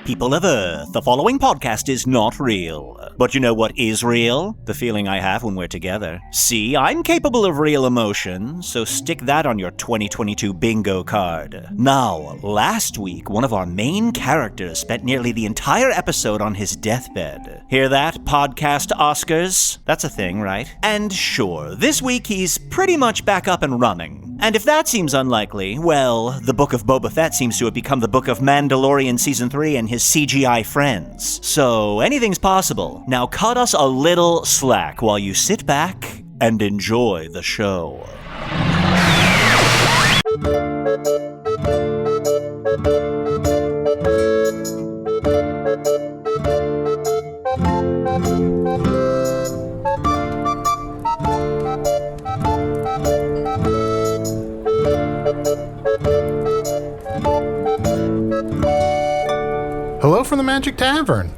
People of Earth, the following podcast is not real. But you know what is real? The feeling I have when we're together. See, I'm capable of real emotion, so stick that on your 2022 bingo card. Now, last week, one of our main characters spent nearly the entire episode on his deathbed. Hear that, podcast Oscars? That's a thing, right? And sure, this week he's pretty much back up and running. And if that seems unlikely, well, the Book of Boba Fett seems to have become the Book of Mandalorian Season 3 and his CGI friends. So anything's possible. Now cut us a little slack while you sit back and enjoy the show. Hello from the Magic Tavern,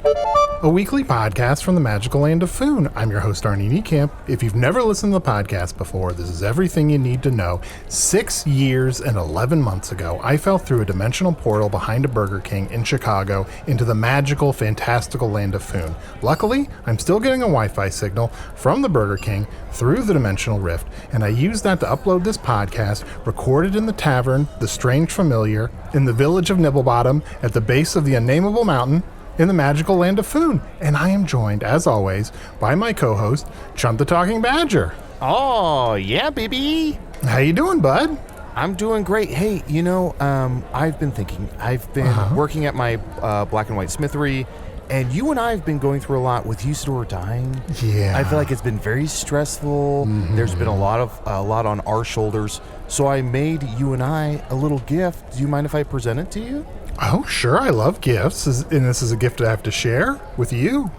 a weekly podcast from the magical land of Foon. I'm your host, Arnie Niekamp. If you've never listened to the podcast before, this is everything you need to know. 6 years and 11 months ago, I fell through a dimensional portal behind a Burger King in Chicago into the magical, fantastical land of Foon. Luckily, I'm still getting a Wi-Fi signal from the Burger King through the dimensional rift, and I used that to upload this podcast, recorded in the tavern, The Strange Familiar, in the village of Nibblebottom, at the base of the unnameable mountain, in the magical land of Foon. And I am joined, as always, by my co-host, Chunt the Talking Badger. Oh, yeah, baby. How you doing, bud? I'm doing great. Hey, I've been thinking. I've been working at my black and white smithery, and you and I have been going through a lot with Usidore dying. Yeah. I feel like it's been very stressful. Mm-hmm. There's been a lot on our shoulders. So I made you and I a little gift. Do you mind if I present it to you? Oh, sure. I love gifts. And this is a gift I have to share with you.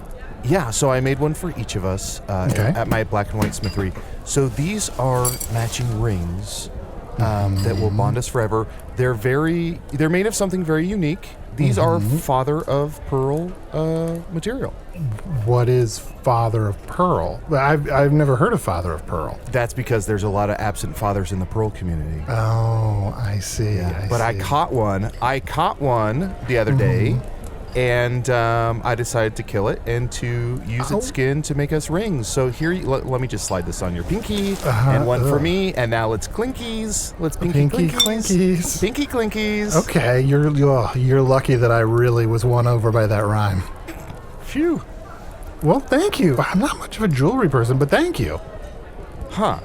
Yeah, so I made one for each of us at my black and white smithery. So these are matching rings that will bond us forever. They're made of something very unique. These are father of pearl material. What is father of pearl? I've never heard of father of pearl. That's because there's a lot of absent fathers in the pearl community. Oh, I see. Yeah. I caught one. The other day, and I decided to kill it and to use its skin to make us rings. So here, let me just slide this on your pinky, and one for me. And now let's clinkies. Let's pinky clinkies. Pinky clinkies. Okay, you're lucky that I really was won over by that rhyme. Phew. Well, thank you. I'm not much of a jewelry person, but thank you. Huh.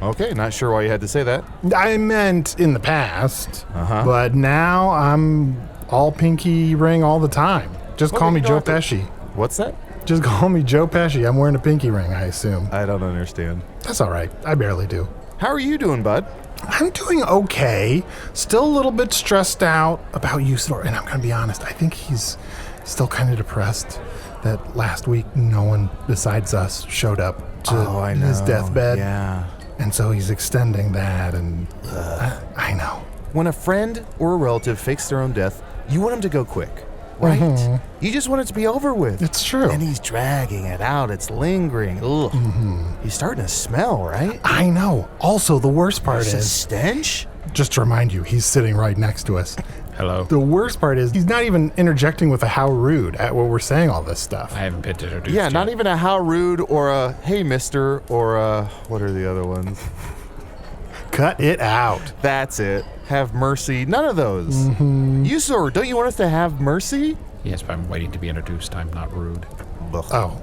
Okay, not sure why you had to say that. I meant in the past, but now I'm all pinky ring all the time. Just call me Joe Pesci. What's that? Just call me Joe Pesci. I'm wearing a pinky ring, I assume. I don't understand. That's all right. I barely do. How are you doing, bud? I'm doing okay. Still a little bit stressed out about Usidore, and I'm going to be honest, I think he's still kind of depressed that last week no one besides us showed up to his deathbed. Yeah. And so he's extending that, and I know. When a friend or a relative fakes their own death, you want him to go quick, right? You just want it to be over with. It's true. And he's dragging it out. It's lingering. Ugh. He's starting to smell, right? I know. Also, the worst part There's is... a stench? Just to remind you, he's sitting right next to us. Hello. The worst part is he's not even interjecting with a how rude at what we're saying all this stuff. I haven't been introduced Yeah, yet. not even a how rude or a hey mister or a what are the other ones? Cut it out. That's it. Have mercy. None of those. Usidore, don't you want us to have mercy? Yes, but I'm waiting to be introduced. I'm not rude. Oh,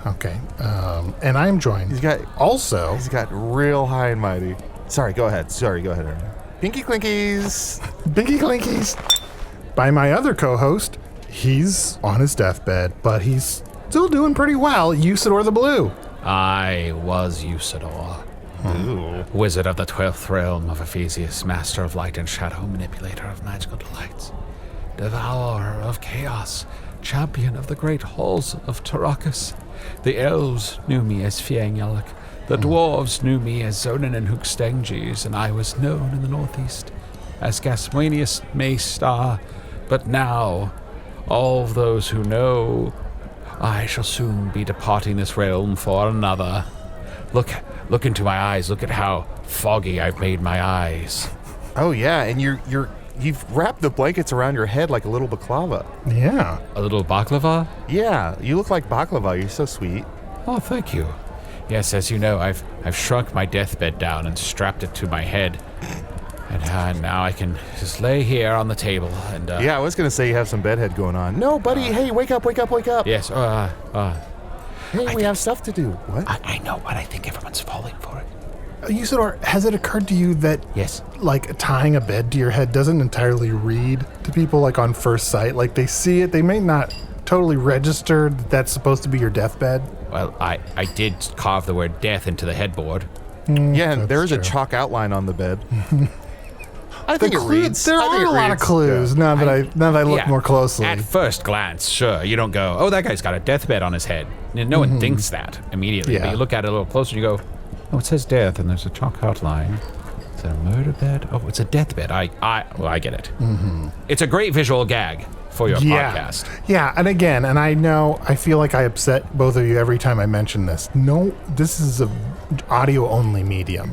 okay. And I'm joined. He's got real high and mighty. Sorry, go ahead, Ernie. Pinky clinkies. Pinky clinkies. By my other co-host, he's on his deathbed, but he's still doing pretty well. Usidore the Blue. I was Usidore. Wizard of the 12th realm of Ephesius, master of light and shadow, manipulator of magical delights, devourer of chaos, champion of the great halls of Tarakas. The elves knew me as Fiangyalak. The dwarves knew me as Zonin and Hookstengis, and I was known in the northeast as Gaswanius Maystar. But now, all of those who know, I shall soon be departing this realm for another. Look into my eyes. Look at how foggy I've made my eyes. Oh yeah, and you're You've wrapped the blankets around your head like a little baklava. Yeah. A little baklava? Yeah, you look like baklava. You're so sweet. Oh, thank you. Yes, as you know, I've shrunk my deathbed down and strapped it to my head. And now I can just lay here on the table and... Yeah, I was going to say you have some bedhead going on. No, buddy, hey, wake up. Yes, Hey, we have stuff to do. What? I know, but I think everyone's falling for it. Usidore, has it occurred to you that, Yes. like, tying a bed to your head doesn't entirely read to people, like, on first sight? Like, they see it, they may not totally register that that's supposed to be your deathbed? Well, I did carve the word death into the headboard. Yeah, and there's true. a chalk outline on the bed. I think it reads. There I think are it a lot of reads. clues now that I look Yeah. more closely. At first glance, sure, you don't go, oh, that guy's got a deathbed on his head. No one thinks that immediately. Yeah. But you look at it a little closer and you go, oh, it says death and there's a chalk outline. Is that a murder bed? Oh, it's a deathbed. I get it. Mm-hmm. It's a great visual gag for your podcast. Yeah, and again, and I know, I feel like I upset both of you every time I mention this. No, this is a audio-only medium.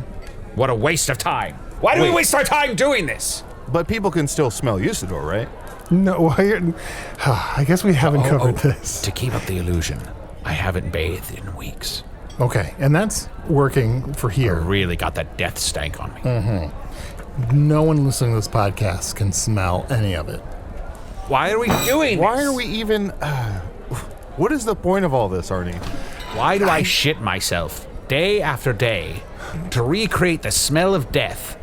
What a waste of time. Why do we waste our time doing this? But people can still smell Usidore, right? No, I guess we haven't covered this. To keep up the illusion, I haven't bathed in weeks. Okay, and that's working for I here. really got that death stank on me. No one listening to this podcast can smell any of it. Why are we doing this? Why are we even... what is the point of all this, Arnie? Why do I shit myself day after day to recreate the smell of death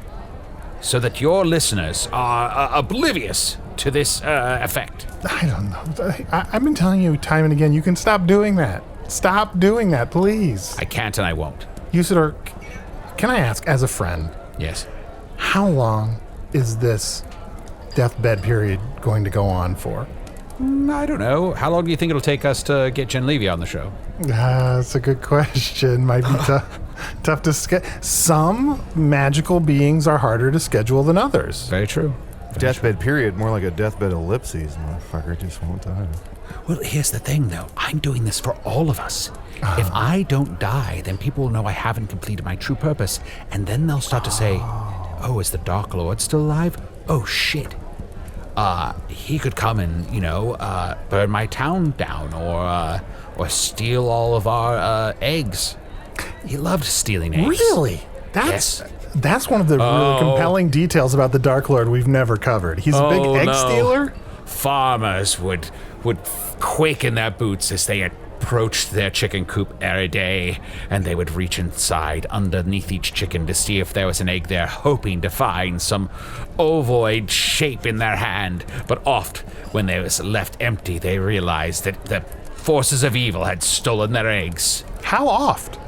so that your listeners are oblivious to this effect? I don't know. I've been telling you time and again, you can stop doing that. Stop doing that, please. I can't and I won't. Usidore, can I ask, as a friend, Yes. how long is this deathbed period going to go on for? I don't know. How long do you think it'll take us to get Jen Levy on the show? That's a good question. Might be tough to schedule. Some magical beings are harder to schedule than others. Very true. Deathbed period, more like a deathbed ellipses. Motherfucker just won't die. Well, here's the thing, though. I'm doing this for all of us. If I don't die, then people will know I haven't completed my true purpose, and then they'll start to say, oh, is the Dark Lord still alive? Oh, shit. He could come and, burn my town down or steal all of our eggs. He loved stealing eggs. Really? That's one of the really compelling details about the Dark Lord we've never covered. He's a big egg stealer? Farmers would quake in their boots as they approached their chicken coop every day, and they would reach inside underneath each chicken to see if there was an egg there, hoping to find some ovoid shape in their hand. But oft, when they was left empty, they realized that the forces of evil had stolen their eggs. How oft?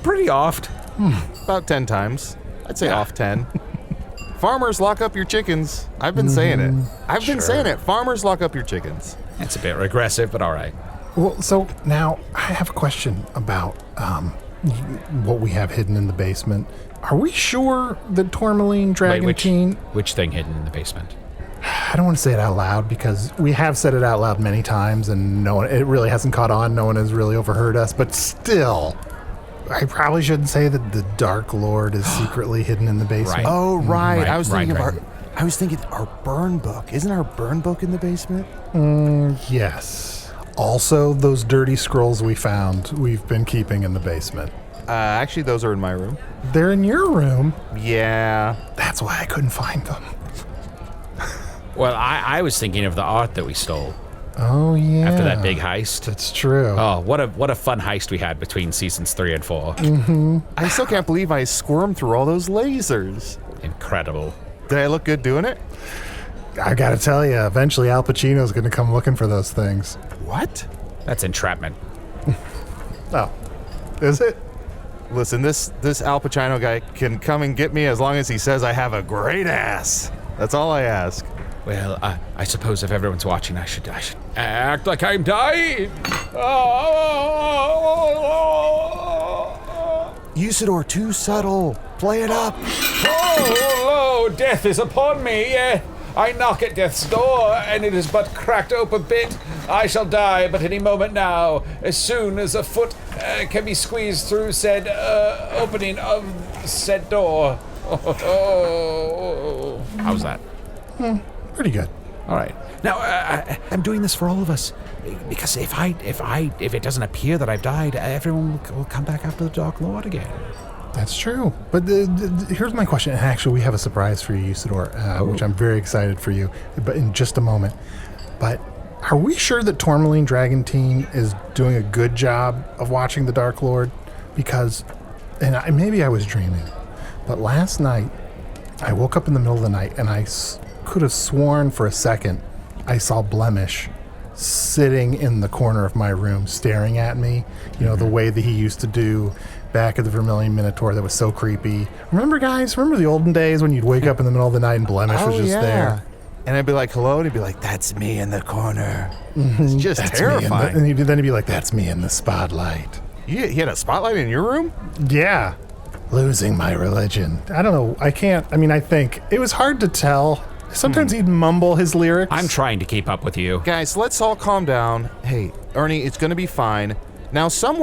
Pretty oft. About 10 times. I'd say off 10. Farmers, lock up your chickens. I've been saying it. I've been saying it. Farmers, lock up your chickens. That's a bit regressive, but all right. Well, so now I have a question about what we have hidden in the basement. Are we sure that Tourmaline, Dragantine... Which thing hidden in the basement? I don't want to say it out loud because we have said it out loud many times and it really hasn't caught on. No one has really overheard us, but still... I probably shouldn't say that the Dark Lord is secretly hidden in the basement. Right. Oh, right. Right, I was thinking right, of I was thinking our burn book. Isn't our burn book in the basement? Yes. Also, those dirty scrolls we found, we've been keeping in the basement. Actually, those are in my room. They're in your room. Yeah. That's why I couldn't find them. Well, I was thinking of the art that we stole Oh, yeah. after that big heist. That's true. Oh, what a fun heist we had between seasons 3 and 4. I still can't believe I squirmed through all those lasers. Incredible. Did I look good doing it? I gotta tell you, eventually Al Pacino's gonna come looking for those things. What? That's entrapment. Oh, is it? Listen, this Al Pacino guy can come and get me as long as he says I have a great ass. That's all I ask. Well, I suppose if everyone's watching, I should act like I'm dying. Usidore, too subtle. Play it up. Oh, death is upon me. I knock at death's door, and it is but cracked open a bit. I shall die but any moment now, as soon as a foot can be squeezed through said opening of said door. How's that? Pretty good. All right. Now, I'm doing this for all of us, because if it doesn't appear that I've died, everyone will come back after the Dark Lord again. That's true. But here's my question. And actually, we have a surprise for you, Usidore, which I'm very excited for you, but in just a moment. But are we sure that Tourmaline Dragon Team is doing a good job of watching the Dark Lord? Because, maybe I was dreaming, but last night, I woke up in the middle of the night, and I could have sworn for a second I saw Blemish sitting in the corner of my room staring at me, the way that he used to do back at the Vermilion Minotaur that was so creepy. Remember, guys? Remember the olden days when you'd wake up in the middle of the night and Blemish was just there? And I'd be like, hello? And he'd be like, that's me in the corner. It's just That's terrifying. And then he'd be like, that's me in the spotlight. He had a spotlight in your room? Yeah. Losing my religion. I don't know. I think it was hard to tell. Sometimes he'd mumble his lyrics. I'm trying to keep up with you. Guys, let's all calm down. Hey, Arnie, it's going to be fine. Now, some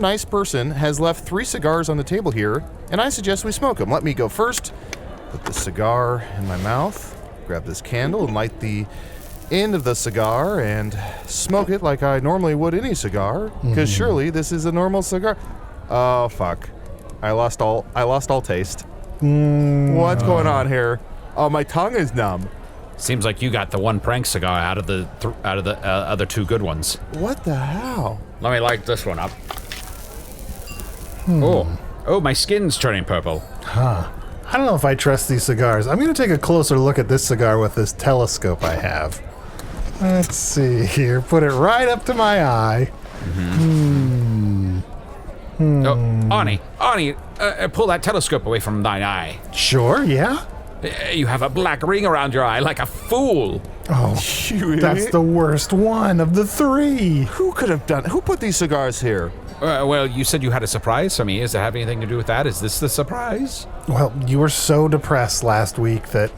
nice person has left 3 cigars on the table here, and I suggest we smoke them. Let me go first. Put the cigar in my mouth. Grab this candle and light the end of the cigar and smoke it like I normally would any cigar, because surely this is a normal cigar. Oh, fuck. I lost all taste. What's going on here? Oh, my tongue is numb. Seems like you got the one prank cigar out of the other 2 good ones. What the hell? Let me light this one up. Oh, my skin's turning purple. I don't know if I trust these cigars. I'm going to take a closer look at this cigar with this telescope I have. Let's see here. Put it right up to my eye. Oh, Arnie, pull that telescope away from thine eye. Sure, yeah? You have a black ring around your eye like a fool. Oh, that's the worst one of the 3. Who put these cigars here? Well, you said you had a surprise for me. Does it have anything to do with that? Is this the surprise? Well, you were so depressed last week that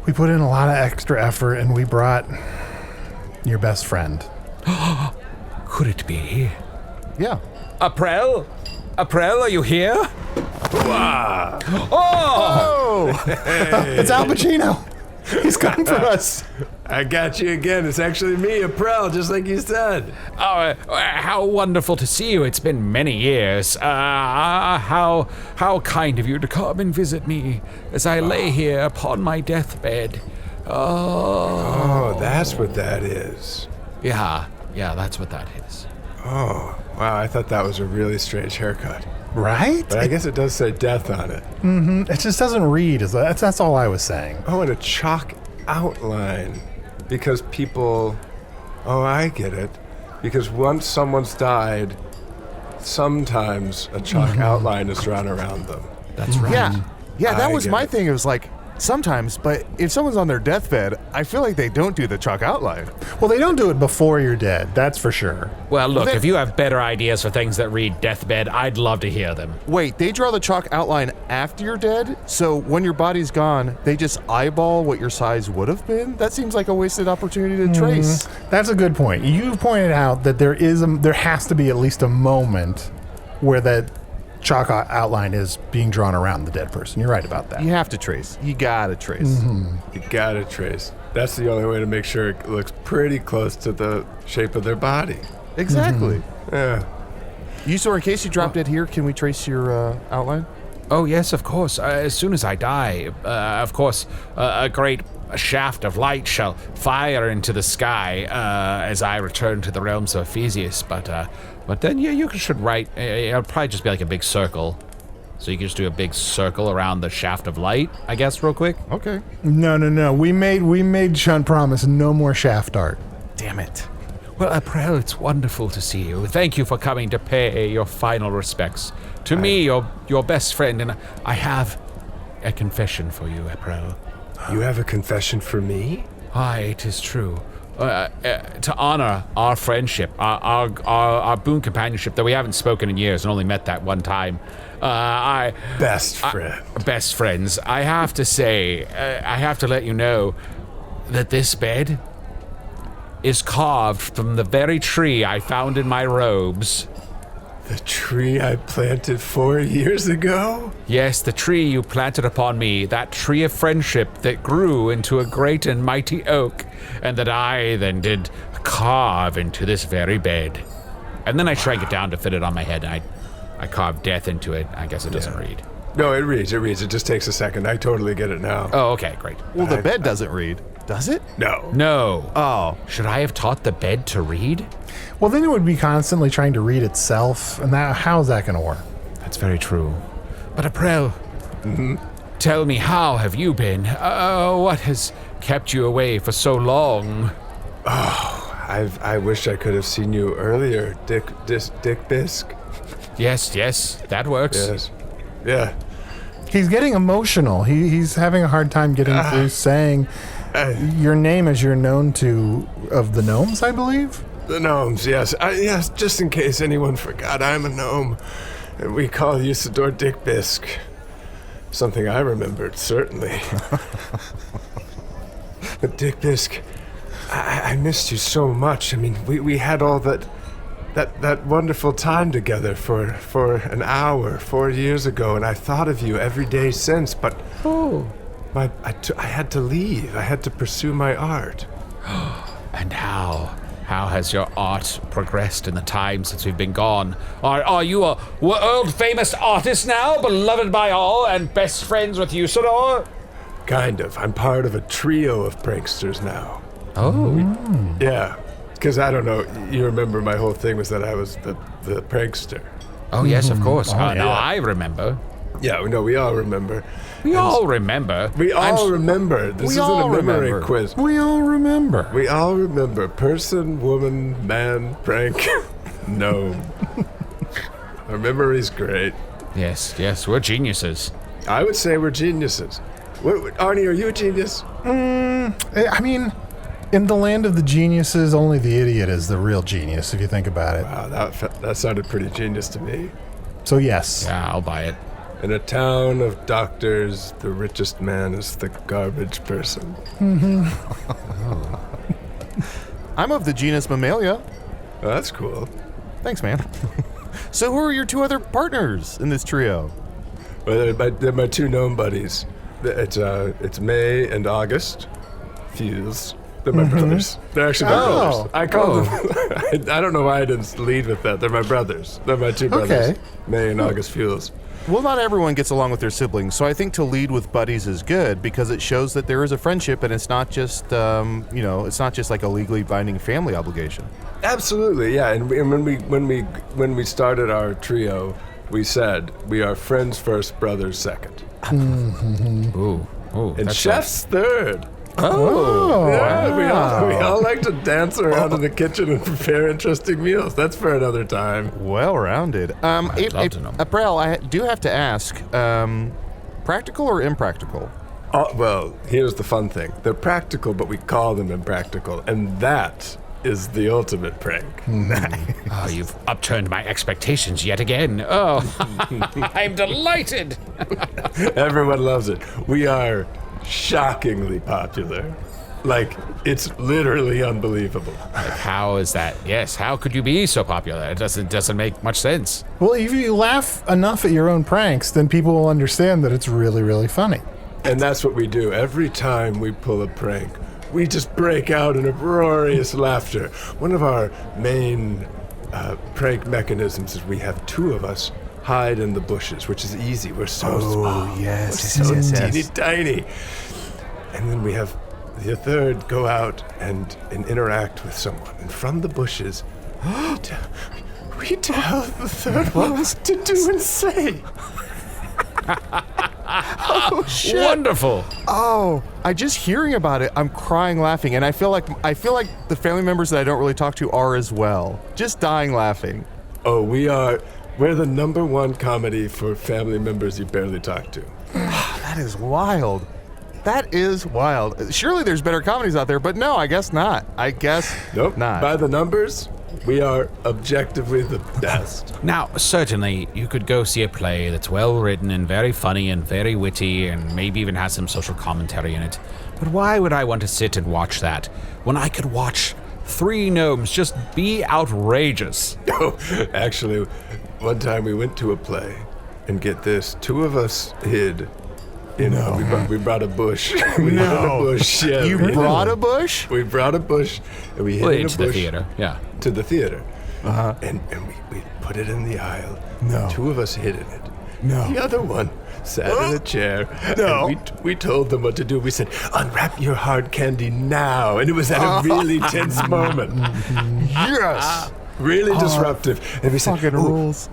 we put in a lot of extra effort and we brought your best friend. Could it be? Yeah. Aprel, are you here? Wow. Oh! It's Al Pacino. He's coming for us. I got you again. It's actually me, Aprel, just like you said. Oh, how wonderful to see you. It's been many years. How kind of you to come and visit me as I lay here upon my deathbed. Oh, that's what that is. Yeah, that's what that is. Oh, wow, I thought that was a really strange haircut. Right? But I guess it does say death on it. It just doesn't read. That's all I was saying. Oh, and a chalk outline. Because people... Oh, I get it. Because once someone's died, sometimes a chalk outline is drawn around them. That's right. Yeah, that was my it. thing. It was like, sometimes, but if someone's on their deathbed, I feel like they don't do the chalk outline. Well, they don't do it before you're dead. That's for sure. Well, look, if you have better ideas for things that read deathbed, I'd love to hear them. Wait, they draw the chalk outline after you're dead? So when your body's gone, they just eyeball what your size would have been? That seems like a wasted opportunity to trace. That's a good point. You've pointed out that there has to be at least a moment where that chalk outline is being drawn around the dead person. You're right about that. You have to trace. You gotta trace. You gotta trace. That's the only way to make sure it looks pretty close to the shape of their body. Exactly. Yeah. Usidore, in case you dropped dead here, can we trace your outline? Oh, yes, of course. As soon as I die, of course, a great shaft of light shall fire into the sky as I return to the realms of Ephesius. But then, yeah, you should write. It'll probably just be like a big circle. So you can just do a big circle around the shaft of light, I guess, real quick. Okay. No. We made Chunt promise no more shaft art. Damn it. Well, April, it's wonderful to see you. Thank you for coming to pay your final respects to me, your best friend, and I have a confession for you, April. You have a confession for me? Aye, it is true. To honor our friendship, our boon companionship, that we haven't spoken in years and only met that one time. Best friend. Best friends. I have to say, I have to let you know that this bed is carved from the very tree I found in my robes The tree I planted 4 years ago? Yes, the tree you planted upon me, that tree of friendship that grew into a great and mighty oak, and that I then did carve into this very bed. And then I shrank it down to fit it on my head, and I carved death into it. I guess it doesn't read. No, it reads. It just takes a second. I totally get it now. Oh, okay, great. Well, the bed doesn't read, does it? No. No. Oh. Should I have taught the bed to read? Well, then it would be constantly trying to read itself, and how's that going to work? That's very true. But Aprel, tell me, how have you been? What has kept you away for so long? I wish I could have seen you earlier, Dick Bisque. Yes, that works. Yes. Yeah. He's getting emotional. He's having a hard time getting through saying your name as you're known to of the gnomes, I believe? The gnomes, yes. Yes, just in case anyone forgot, I'm a gnome. And we call Usidore Dick Bisque. Something I remembered, certainly. But Dick Bisque, I missed you so much. I mean, we had all that wonderful time together for an hour 4 years ago, and I thought of you every day since, but I had to leave. I had to pursue my art. And how has your art progressed in the time since we've been gone? Are you a world-famous artist now, beloved by all, and best friends with Usidore? Kind of. I'm part of a trio of pranksters now. Oh. Yeah. Because I don't know, you remember my whole thing was that I was the prankster. Oh, yes, of course. Oh, No, yeah. I remember. Yeah, no, we all remember. We all remember. We all remember. This isn't a memory quiz. We all remember. We all remember. Person, woman, man, prank, gnome. Our memory's great. Yes, we're geniuses. I would say we're geniuses. Arnie, are you a genius? I mean, in the land of the geniuses, only the idiot is the real genius, if you think about it. Wow, that sounded pretty genius to me. So, yes. Yeah, I'll buy it. In a town of doctors, the richest man is the garbage person. I'm of the genus Mammalia. Oh, that's cool. Thanks, man. So who are your two other partners in this trio? Well, they're my two gnome buddies. It's May and August Füls. They're my brothers. They're actually my brothers. I call them. I don't know why I didn't lead with that. They're my brothers. They're my two brothers. Okay. May and August Füls. Well, not everyone gets along with their siblings, so I think to lead with buddies is good because it shows that there is a friendship and it's not just, it's not just like a legally binding family obligation. Absolutely, yeah. And when we started our trio, we said we are friends first, brothers second, Ooh, and that's chefs third. Oh, Yeah, we all like to dance around in the kitchen and prepare interesting meals. That's for another time. Well-rounded. I'd love to know. April, I do have to ask, practical or impractical? Well, here's the fun thing. They're practical, but we call them impractical, and that is the ultimate prank. Oh, you've upturned my expectations yet again. Oh, I'm delighted. Everyone loves it. We are shockingly popular. Like, it's literally unbelievable. How is that? Yes, how could you be so popular? It doesn't make much sense. well, if you laugh enough at your own pranks, then people will understand that it's really, really funny. And that's what we do. Every time we pull a prank, we just break out in uproarious laughter. One of our main prank mechanisms is we have two of us hide in the bushes, which is easy. We're so small. Yes, We're so teeny tiny. And then we have the third go out and interact with someone. And from the bushes, we tell the third one what to do and say. Oh, shit. Wonderful. Oh, just hearing about it, I'm crying laughing, and I feel like the family members that I don't really talk to are as well. Just dying laughing. Oh, we're the #1 comedy for family members you barely talk to. That is wild. That is wild. Surely there's better comedies out there, but no, I guess not. Nope. Not. By the numbers, we are objectively the best. Now, certainly, you could go see a play that's well written and very funny and very witty and maybe even has some social commentary in it. But why would I want to sit and watch that when I could watch 3 gnomes just be outrageous? Oh, actually, one time we went to a play, and get this, 2 of us hid. You know, we brought a bush. We hid in a bush. Yeah, You brought a bush? We brought a bush, and we hid in a bush. To the theater, yeah. To the theater. And we put it in the aisle. No. 2 of us hid in it. No. The other one sat in a chair. No. And we told them what to do. We said, unwrap your hard candy now. And it was at a really tense moment. Yes. Really disruptive. And we said, Fucking rules.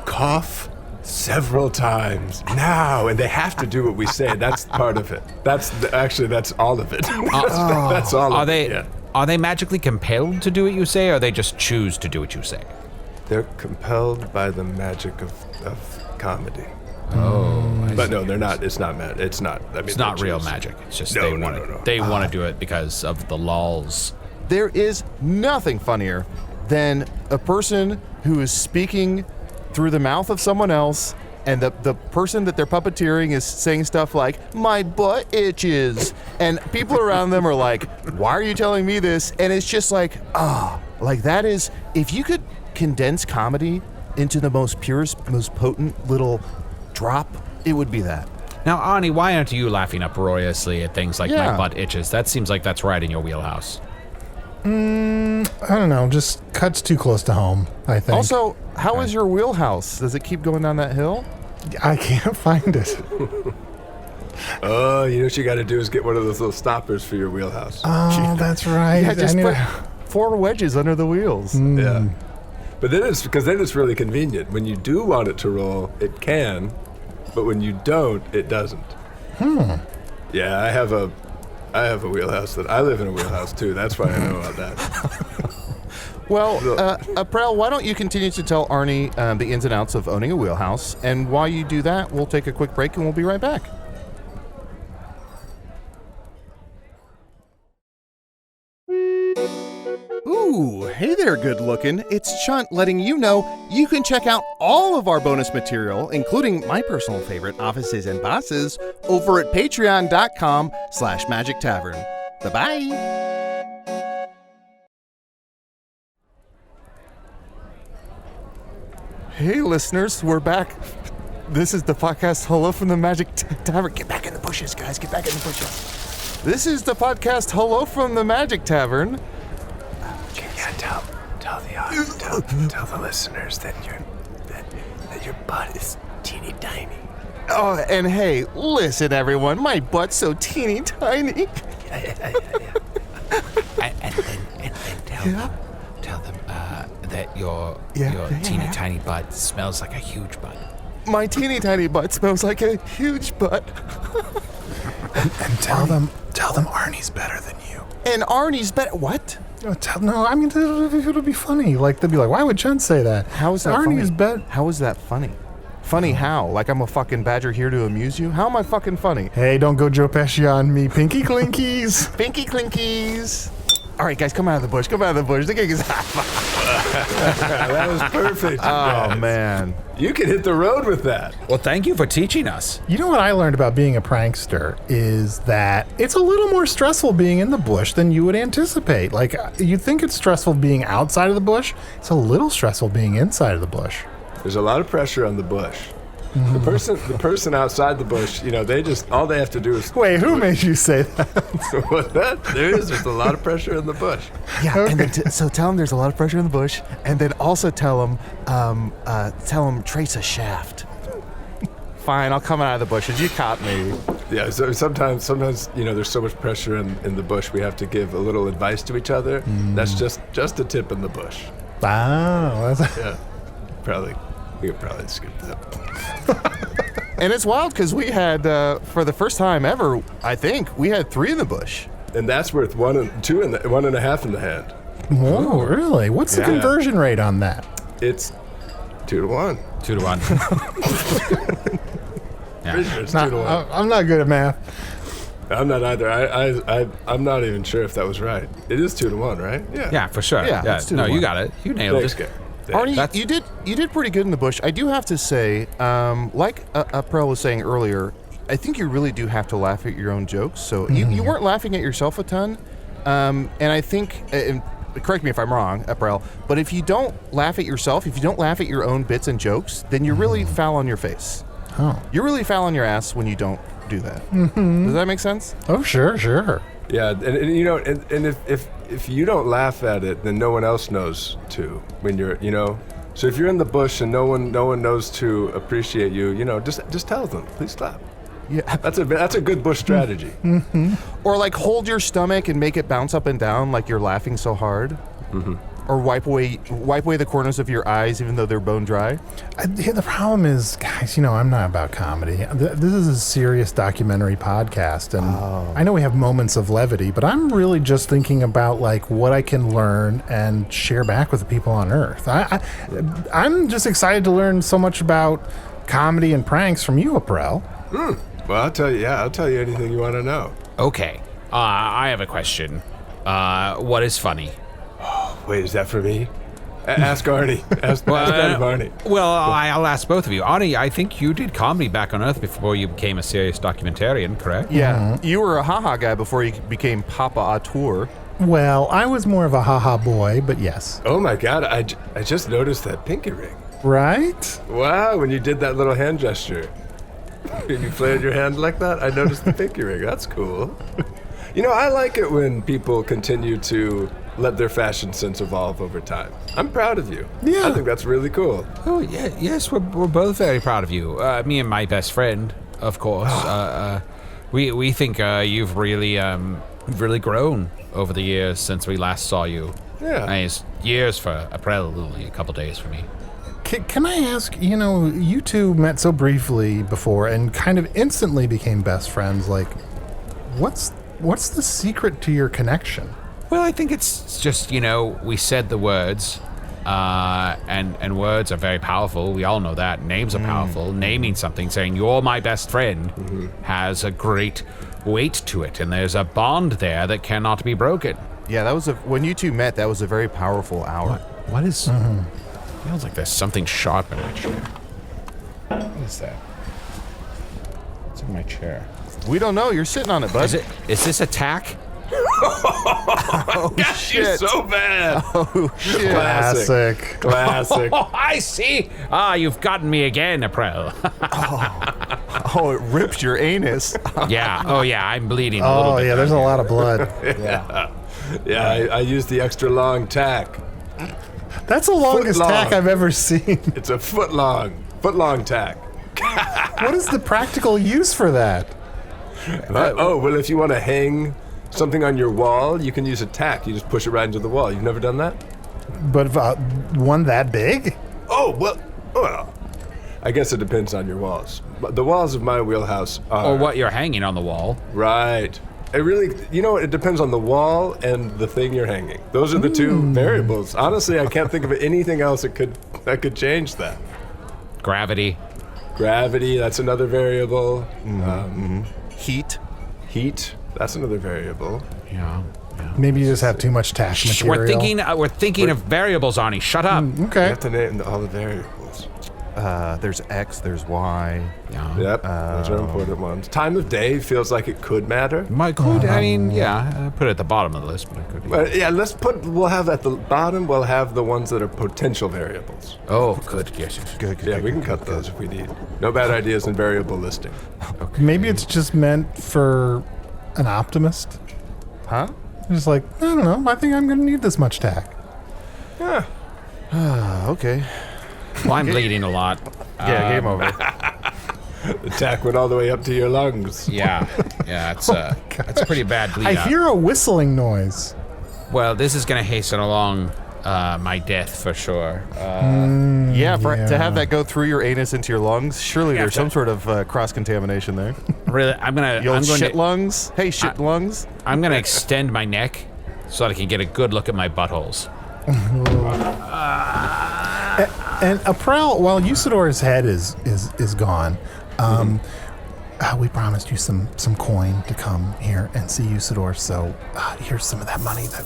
Cough several times now. And they have to do what we say. That's part of it. That's all of it. That's all of it. Yeah. Are they magically compelled to do what you say, or they just choose to do what you say? They're compelled by the magic of comedy. Oh, But no, they're not. It's not mad. It's not. I mean, it's not real magic. It's just they want to do it because of the lulz. There is nothing funnier than a person who is speaking through the mouth of someone else, and the person that they're puppeteering is saying stuff like, my butt itches. And people around them are like, why are you telling me this? And it's just like, like that is, if you could condense comedy into the most purest, most potent little drop, it would be that. Now, Arnie, why aren't you laughing uproariously at things like my butt itches? That seems like that's right in your wheelhouse. I don't know. Just cuts too close to home, I think. Also, how is your wheelhouse? Does it keep going down that hill? I can't find it. Oh, you know what you got to do is get one of those little stoppers for your wheelhouse. Oh, that's right. Yeah, just put 4 wedges under the wheels. Yeah. But then it's really convenient. When you do want it to roll, it can, but when you don't, it doesn't. Yeah, I have a wheelhouse that I live in a wheelhouse too. That's why I know about that. Well, Aprel, why don't you continue to tell Arnie the ins and outs of owning a wheelhouse? And while you do that, we'll take a quick break and we'll be right back. Ooh, hey there, good looking. It's Chunt letting you know you can check out all of our bonus material, including my personal favorite, Offices and Bosses, over at patreon.com/Magic Tavern. Bye-bye. Hey, listeners, we're back. This is the podcast Hello from the Magic Tavern. Get back in the bushes, guys. Get back in the bushes. This is the podcast Hello from the Magic Tavern. Yeah, tell the audience, tell the listeners that your butt is teeny tiny. Oh, and hey, listen, everyone, my butt's so teeny tiny. And tell them that your teeny tiny butt smells like a huge butt. My teeny tiny butt smells like a huge butt. and tell them Arnie's better than you. And Arnie's better. What? No, I mean, it'll be funny. Like, they'll be like, why would Chunt say that? How is that Arnie's funny? better. How is that funny? Funny how? Like I'm a fucking badger here to amuse you? How am I fucking funny? Hey, don't go Joe Pesci on me. Pinky clinkies. Pinky clinkies. All right, guys, come out of the bush. Come out of the bush. The gig is That was perfect. Oh, man. You can hit the road with that. Well, thank you for teaching us. You know what I learned about being a prankster is that it's a little more stressful being in the bush than you would anticipate. Like, you think it's stressful being outside of the bush. It's a little stressful being inside of the bush. There's a lot of pressure on the bush. The person outside the bush, you know, all they have to do is... Wait, who made you say that? There's a lot of pressure in the bush. Yeah, okay. And then so tell them there's a lot of pressure in the bush, and then also tell them trace a shaft. Fine, I'll come out of the bushes. You caught me. Yeah, so sometimes, you know, there's so much pressure in the bush, we have to give a little advice to each other. That's just a tip in the bush. Wow. Yeah, we could probably skip that. And it's wild because we had, for the first time ever, I think, we had 3 in the bush. And that's worth 1 and 2 and 1.5 in the hand. Whoa, really? What's the conversion rate on that? It's 2 to 1. 2 to 1. It's 2 to 1. I'm not good at math. I'm not either. I'm not even sure if that was right. It is 2 to 1, right? Yeah. Yeah, for sure. Yeah, it's 2 to 1. You got it. You nailed it. Arnie, you did pretty good in the bush. I do have to say, like April was saying earlier, I think you really do have to laugh at your own jokes. So you weren't laughing at yourself a ton, and I think correct me if I'm wrong, Aprel, but if you don't laugh at yourself, if you don't laugh at your own bits and jokes, then you're really foul on your face. Oh. You're really foul on your ass when you don't do that. Does that make sense? Oh, sure. Yeah, and you know, and if you don't laugh at it, then no one else knows to. When you're, you know, so if you're in the bush and no one knows to appreciate you, you know, just tell them, please clap. Yeah, that's a good bush strategy. Or like hold your stomach and make it bounce up and down like you're laughing so hard. Or wipe away the corners of your eyes even though they're bone dry. The problem is, guys, you know, I'm not about comedy. This is a serious documentary podcast, and I know we have moments of levity, but I'm really just thinking about like what I can learn and share back with the people on Earth. I'm just excited to learn so much about comedy and pranks from you, Aprel. Well, I'll tell you anything you want to know. Okay, I have a question. What is funny? Wait, is that for me? Ask Arnie. Ask Arnie. Well, I'll ask both of you. Arnie, I think you did comedy back on Earth before you became a serious documentarian, correct? Yeah, you were a haha guy before you became Papa Auteur. Well, I was more of a haha boy, but yes. Oh my God, I just noticed that pinky ring. Right? Wow, when you did that little hand gesture. When you flared your hand like that, I noticed the pinky ring. That's cool. You know, I like it when people continue to let their fashion sense evolve over time. I'm proud of you. Yeah. I think that's really cool. Oh, yeah, yes, we're both very proud of you. Me and my best friend, of course. We think you've really grown over the years since we last saw you. Yeah. I mean, it's years for April, only a couple days for me. Can I ask, you know, you two met so briefly before and kind of instantly became best friends. Like, what's the secret to your connection? Well, I think it's just, you know, we said the words, and words are very powerful. We all know that. Names are powerful. Naming something, saying, you're my best friend, has a great weight to it, and there's a bond there that cannot be broken. Yeah, when you two met, that was a very powerful hour. What is... Feels like there's something sharp in my chair. What is that? It's in my chair. We don't know. You're sitting on it, bud. Is this a tack? Oh, shit. You're so bad. Oh, shit. Classic. Oh, I see. You've gotten me again, April. Oh, it ripped your anus. Yeah. Oh, yeah. I'm bleeding a little bit. Oh, yeah. There's a lot of blood. Yeah. I used the extra long tack. That's the longest tack I've ever seen. It's a foot long tack. What is the practical use for that? Well, if you want to hang something on your wall, you can use a tack. You just push it right into the wall. You've never done that? But one that big? Oh, well, I guess it depends on your walls. But the walls of my wheelhouse are... Or what you're hanging on the wall. Right. It really, you know, it depends on the wall and the thing you're hanging. Those are the two variables. Honestly, I can't think of anything else that could change that. Gravity, that's another variable. Heat, that's another variable. Yeah. Maybe you just have too much tack material. We're thinking of variables, Arnie. Shut up. Okay. You have to name all the variables. There's X, there's Y. Yeah. Yep, those are important ones. Time of day feels like it could matter. I mean, yeah, put it at the bottom of the list, but it could be. We'll have at the bottom, we'll have the ones that are potential variables. Oh, good. Yes. Good. Yeah, we can cut those if we need. No bad ideas in variable listing. Okay. Maybe it's just meant for an optimist. Huh? Just like, I don't know, I think I'm going to need this much tack. Yeah. Okay. Well, I'm bleeding a lot. Yeah, game over. The tack went all the way up to your lungs. Yeah, it's a pretty bad bleed I out. hear a whistling noise. Well, this is going to hasten along my death for sure. To have that go through your anus into your lungs, surely there's some sort of cross-contamination there. Really, I'm going shit to lungs? Hey, shit lungs? I'm going to extend my neck so that I can get a good look at my buttholes. And Aprel, while Usidore's head is gone, we promised you some coin to come here and see Usidore. So here's some of that money that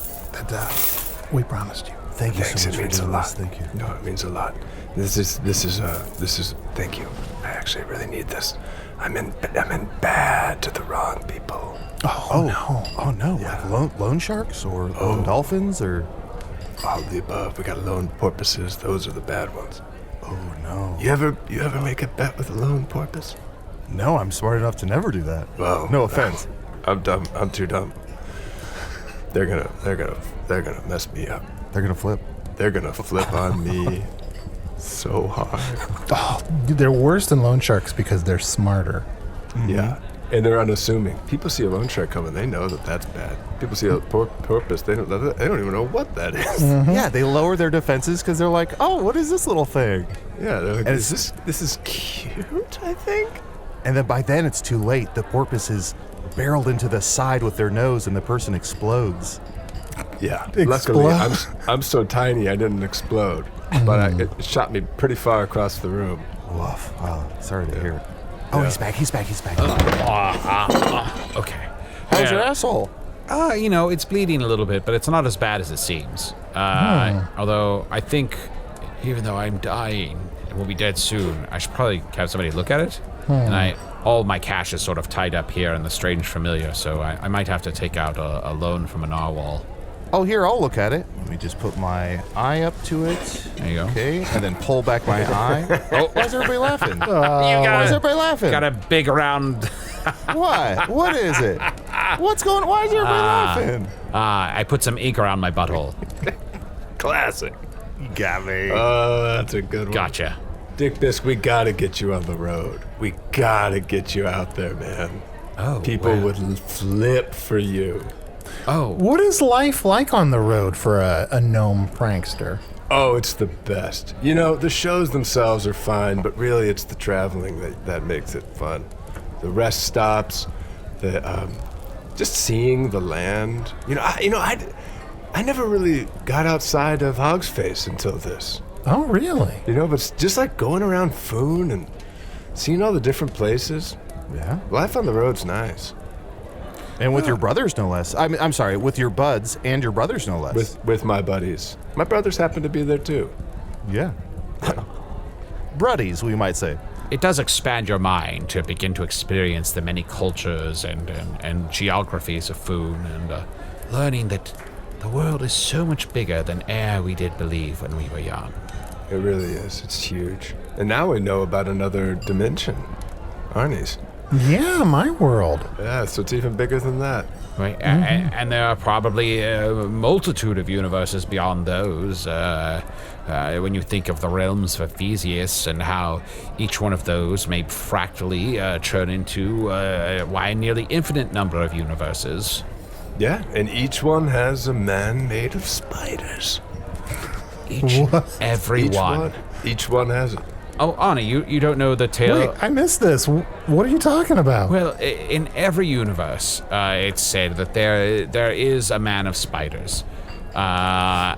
we promised you. Thank you so much. It means a lot. Thank you. No, it means a lot. This is. Thank you. I actually really need this. I'm in bad to the wrong people. Oh no! Yeah. Like loan sharks or dolphins or. All of the above. We got lone porpoises. Those are the bad ones. Oh, no. You ever make a bet with a lone porpoise? No, I'm smart enough to never do that. Well, no offense. I'm dumb. I'm too dumb. They're gonna mess me up. They're gonna flip. They're gonna flip on me so hard. Oh, they're worse than loan sharks because they're smarter. Yeah, and they're unassuming. People see a loan shark coming, they know that that's bad. People see a porpoise, they don't even know what that is. Yeah, they lower their defenses because they're like, oh, what is this little thing? Yeah, they're like, And this is cute, I think. And then by then it's too late. The porpoise is barreled into the side with their nose and the person explodes. Yeah, Explode. luckily I'm so tiny I didn't explode, but it shot me pretty far across the room. Woof. Oh, sorry to hear it. Oh, Yeah. he's back. Okay. How's your asshole? It's bleeding a little bit, but it's not as bad as it seems. Although I think, even though I'm dying and will be dead soon, I should probably have somebody look at it. And all my cash is sort of tied up here in the strange familiar, so I might have to take out a loan from a narwhal. Oh, here, I'll look at it. Let me just put my eye up to it. There you go. Okay, and then pull back my eye. Oh, why is everybody laughing? Why is everybody laughing? Got a big round... What? What is it? What's going on? Why is everybody laughing? I put some ink around my butthole. Classic. You got me. Oh, that's a good one. Gotcha. Dick Bisque, we gotta get you on the road. We gotta get you out there, man. Oh, People wow. would flip for you. Oh, What is life like on the road for a gnome prankster? Oh, it's the best. You know, the shows themselves are fine, but really it's the traveling that makes it fun. The rest stops, just seeing the land. I never really got outside of Hog's Face until this. Oh, really? But it's just like going around Foon and seeing all the different places. Yeah. Life on the road's nice. And with your brothers, no less. I'm sorry, with your buds and your brothers, no less. With my buddies. My brothers happen to be there too. Yeah. Bruddies, we might say. it does expand your mind to begin to experience the many cultures and geographies of Foon, and learning that the world is so much bigger than e'er we did believe when we were young. It really is. It's huge. And now we know about another dimension. Arnie's. Yeah, my world. Yeah, so it's even bigger than that. Right? And there are probably a multitude of universes beyond those. When you think of the realms of Theseus and how each one of those may fractally turn into a nearly infinite number of universes. Yeah, and each one has a man made of spiders. Every one. Each one has it. Oh, Arnie, you don't know the tale? Wait, I missed this. What are you talking about? Well, in every universe, it's said that there is a man of spiders. Well,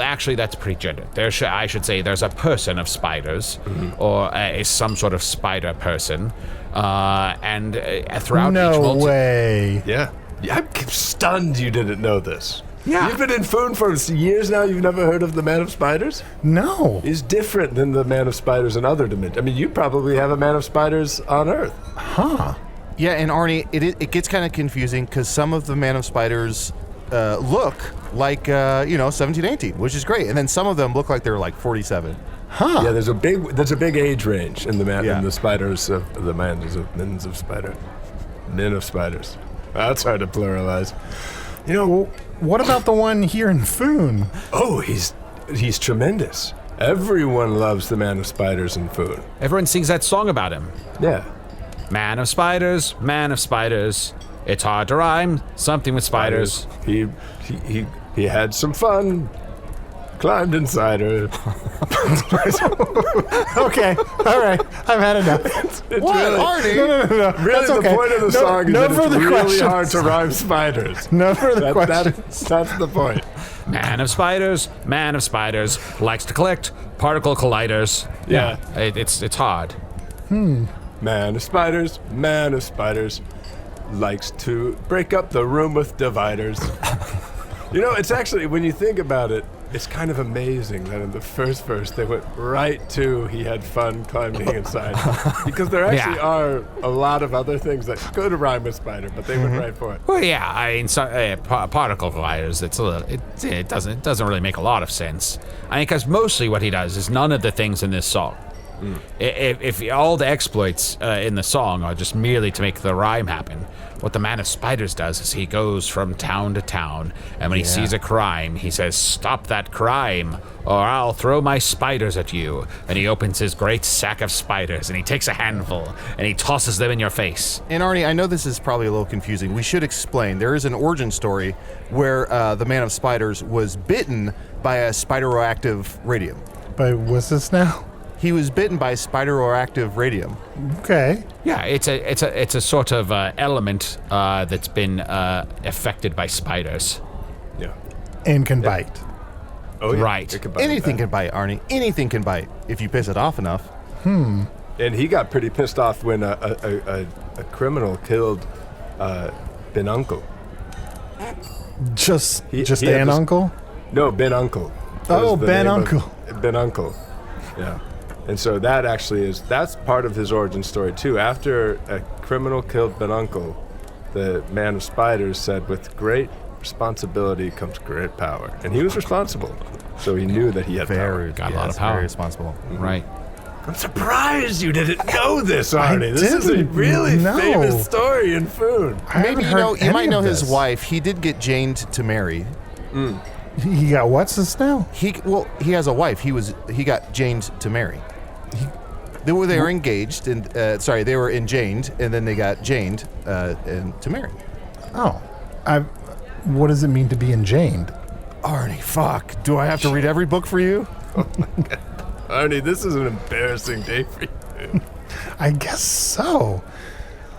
actually, that's pretty gendered. I should say there's a person of spiders, or some sort of spider person. And throughout each No way. Yeah. I'm stunned you didn't know this. Yeah. You've been in Foon for years now. You've never heard of the Man of Spiders? No. He's different than the Man of Spiders in other dimensions. I mean, you probably have a Man of Spiders on Earth. Huh. Yeah, and Arnie, it gets kind of confusing because some of the Man of Spiders look like 17, 18, which is great, and then some of them look like they're like 47. Huh. Yeah, there's a big age range in the man Yeah. in the spiders of the men of spider. Men of spiders. That's hard to pluralize. What about the one here in Foon? Oh, he's tremendous. Everyone loves the Man of Spiders in Foon. Everyone sings that song about him. Yeah. Man of spiders, it's hard to rhyme, something with spiders. He had some fun. Climbed inside her. Okay, all right. I've had enough. It's What, really, Arnie? No. really That's okay. the point of the No- song is no that it's further really questions. hard to rhyme spiders. No further questions. That's the point. Man of spiders, likes to collect particle colliders. Yeah. It's hard. Man of spiders, likes to break up the room with dividers. It's actually, when you think about it, It's kind of amazing that in the first verse they went right to he had fun climbing inside. Because there actually are a lot of other things that could rhyme with spider, but they went right for it. Well, yeah, I mean, particle gliders. It doesn't really make a lot of sense. I mean, because mostly what he does is none of the things in this song. If all the exploits in the song are just merely to make the rhyme happen, what the Man of Spiders does is he goes from town to town, and when he sees a crime, he says, "Stop that crime, or I'll throw my spiders at you." And he opens his great sack of spiders, and he takes a handful, and he tosses them in your face. And Arnie, I know this is probably a little confusing. We should explain. There is an origin story where the Man of Spiders was bitten by a spideroactive radium. But what's this now? He was bitten by spideroactive radium. Okay. Yeah, it's a sort of element that's been affected by spiders. Yeah. And can bite. Oh, yeah. Right. It could bite Anything back. can bite, Arnie. Anything can bite if you piss it off enough. And he got pretty pissed off when a criminal killed Ben Uncle. Just He an had this- uncle? No, Ben Uncle. Oh, That was the Ben name of- Uncle. Ben Uncle. Yeah. And so that's part of his origin story too. After a criminal killed Ben Uncle, the Man of Spiders said, "With great responsibility comes great power." And he was responsible. So he knew that he had power. Got a lot of power. Very responsible. Right. I'm surprised you didn't know this, Arnie. This is a didn't really know. famous story in Food. I Maybe haven't heard you might any know of his this. wife. He did get Jane to marry. He got what's this now? He has a wife. He got Jane to marry. They were engaged and they were enjaned, and then they got janed and to marry. Oh. What does it mean to be enjaned? Arnie, fuck. Do I have to read every book for you? Arnie, this is an embarrassing day for you. I guess so.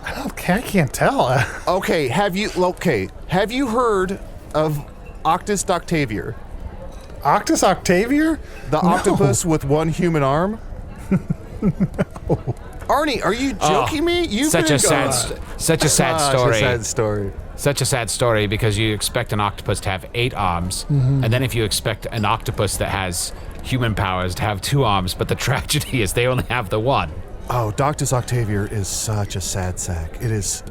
I can't tell. Okay, have you heard of Octus Octavier? Octus Octavier? The No. octopus with one human arm? Arnie, are you joking me? You've Such been a sad story. Such a sad story. Such a sad story because you expect an octopus to have 8 arms, and then if you expect an octopus that has human powers to have 2 arms, but the tragedy is they only have the 1. Oh, Doctus Octavier is such a sad sack. It is,